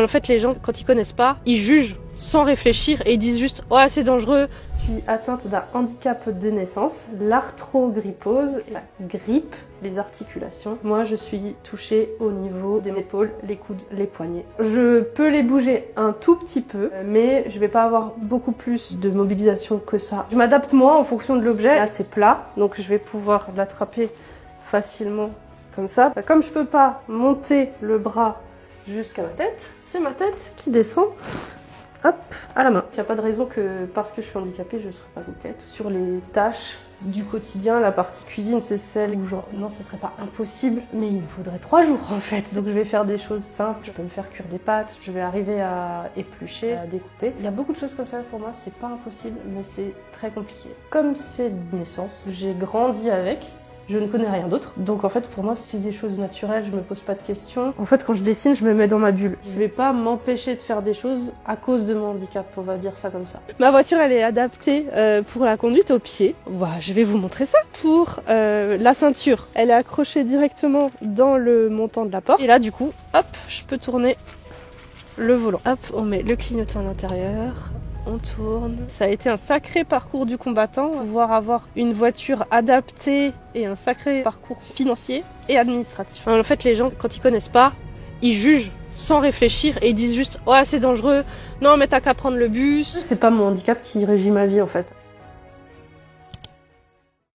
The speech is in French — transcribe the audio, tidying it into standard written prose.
En fait, les gens, quand ils connaissent pas, ils jugent sans réfléchir et ils disent juste « Ouais, c'est dangereux ». Je suis atteinte d'un handicap de naissance, l'arthrogrypose, ça grippe les articulations. Moi, je suis touchée au niveau des épaules, les coudes, les poignets. Je peux les bouger un tout petit peu, mais je vais pas avoir beaucoup plus de mobilisation que ça. Je m'adapte moi en fonction de l'objet. Là, c'est plat, donc je vais pouvoir l'attraper facilement comme ça. Comme je peux pas monter le bras jusqu'à ma tête, c'est ma tête qui descend. Hop, à la main. Il n'y a pas de raison que parce que je suis handicapée, je ne serai pas coquette. Sur les tâches du quotidien, la partie cuisine, c'est celle où genre, non, ce serait pas impossible, mais il me faudrait 3 jours en fait. Donc je vais faire des choses simples, je peux me faire cuire des pâtes, je vais arriver à éplucher, à découper. Il y a beaucoup de choses comme ça pour moi, c'est pas impossible, mais c'est très compliqué. Comme c'est de naissance, j'ai grandi avec. Je ne connais rien d'autre, donc en fait pour moi c'est des choses naturelles, je me pose pas de questions. En fait quand je dessine, je me mets dans ma bulle. Je vais pas m'empêcher de faire des choses à cause de mon handicap, on va dire ça comme ça. Ma voiture elle est adaptée pour la conduite au pied. Voilà, je vais vous montrer ça. Pour la ceinture, elle est accrochée directement dans le montant de la porte. Et là du coup, hop, je peux tourner le volant. Hop, on met le clignotant à l'intérieur. On tourne. Ça a été un sacré parcours du combattant, pouvoir avoir une voiture adaptée et un sacré parcours financier et administratif. En fait, les gens, quand ils connaissent pas, ils jugent sans réfléchir et ils disent juste « Ouais, c'est dangereux, non mais t'as qu'à prendre le bus ». C'est pas mon handicap qui régit ma vie en fait.